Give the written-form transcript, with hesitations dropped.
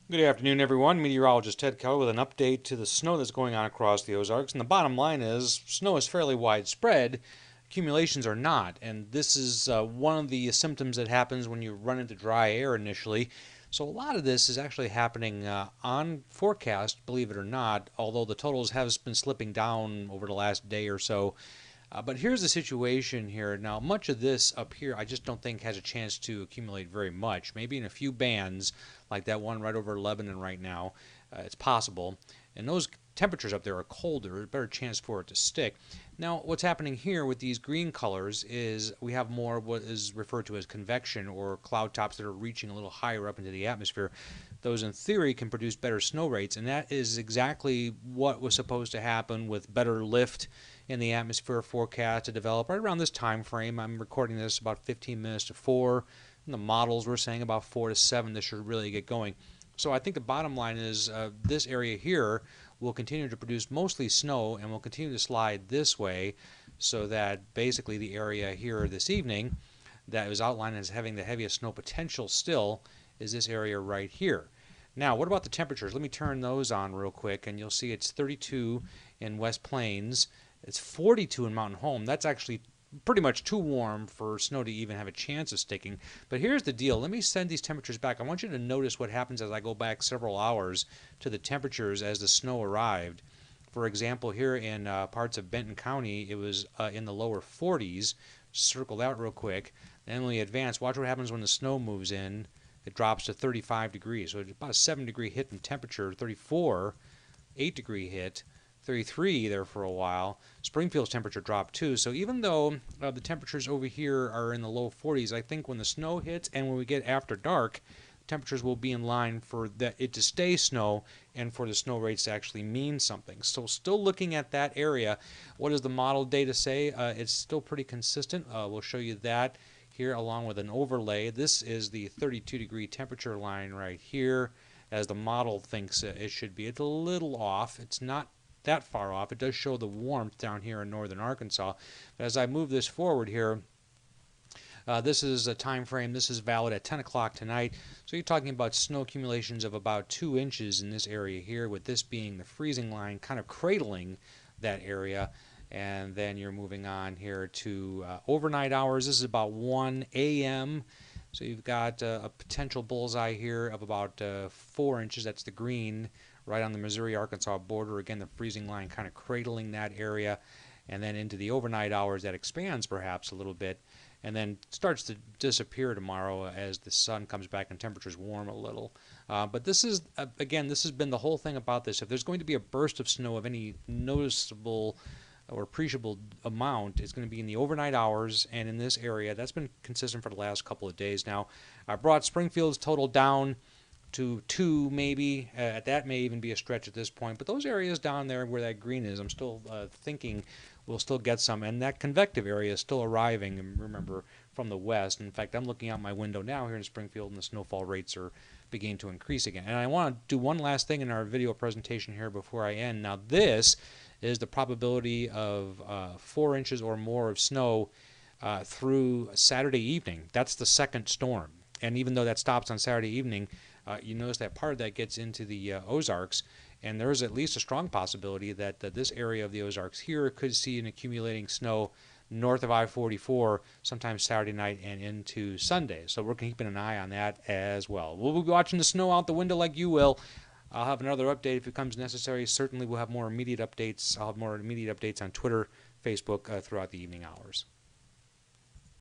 Good afternoon, everyone. Meteorologist Ted Keller with an update to the snow that's going on across the Ozarks. And the bottom line is snow is fairly widespread, accumulations are not. And this is one of the symptoms that happens when you run into dry air initially. So a lot of this is actually happening on forecast, believe it or not, although the totals have been slipping down over the last day or so. But here's the situation here. Now, much of this up here, I just don't think has a chance to accumulate very much. Maybe in a few bands, like that one right over Lebanon right now, it's possible. And those temperatures up there are colder. There's a better chance for it to stick. Now, what's happening here with these green colors is we have more what is referred to as convection, or cloud tops that are reaching a little higher up into the atmosphere. Those, in theory, can produce better snow rates, and that is exactly what was supposed to happen with better lift in the atmosphere forecast to develop right around this time frame. I'm recording this about 15 minutes to 4. And the models were saying about 4 to 7 this should really get going. So I think the bottom line is this area here will continue to produce mostly snow and will continue to slide this way, so that basically the area here this evening that was outlined as having the heaviest snow potential still is this area right here. Now, what about the temperatures? Let me turn those on real quick, and you'll see it's 32 in West Plains. It's 42 in Mountain Home. That's actually pretty much too warm for snow to even have a chance of sticking. But here's the deal. Let me send these temperatures back. I want you to notice what happens as I go back several hours to the temperatures as the snow arrived. For example, here in parts of Benton County, it was in the lower 40s. Circle that real quick. Then when we advance, watch what happens when the snow moves in. It drops to 35 degrees. So it's about a 7-degree hit in temperature. 34, 8-degree hit. 33 there for a while. Springfield's temperature dropped too. So even though the temperatures over here are in the low 40s, I think when the snow hits and when we get after dark, temperatures will be in line for it to stay snow and for the snow rates to actually mean something. So still looking at that area, what does the model data say? It's still pretty consistent. We'll show you that here along with an overlay. This is the 32-degree temperature line right here as the model thinks it should be. It's a little off. It's not that far off. It does show the warmth down here in northern Arkansas. But as I move this forward here, this is a time frame. This is valid at 10 o'clock tonight. So you're talking about snow accumulations of about 2 inches in this area here, with this being the freezing line kind of cradling that area. And then you're moving on here to overnight hours. This is about 1 a.m. So you've got a potential bullseye here of about 4 inches. That's the green right on the Missouri-Arkansas border. Again, the freezing line kind of cradling that area. And then into the overnight hours, that expands perhaps a little bit and then starts to disappear tomorrow as the sun comes back and temperatures warm a little. But this is, again, this has been the whole thing about this. If there's going to be a burst of snow of any noticeable or appreciable amount, it's going to be in the overnight hours and in this area. That's been consistent for the last couple of days now. I brought Springfield's total down to 2 maybe. That may even be a stretch at this point. But those areas down there where that green is, I'm still thinking we'll still get some. And that convective area is still arriving, and remember, from the west. In fact, I'm looking out my window now here in Springfield, and the snowfall rates are beginning to increase again. And I want to do one last thing in our video presentation here before I end. Now, this is the probability of 4 inches or more of snow through Saturday evening. That's the second storm. And even though that stops on Saturday evening, you notice that part of that gets into the Ozarks, and there is at least a strong possibility that this area of the Ozarks here could see an accumulating snow north of I-44 sometime Saturday night and into Sunday. So we're keeping an eye on that as well. We'll be watching the snow out the window like you will. I'll have another update if it becomes necessary. Certainly we'll have more immediate updates. I'll have more immediate updates on Twitter, Facebook throughout the evening hours.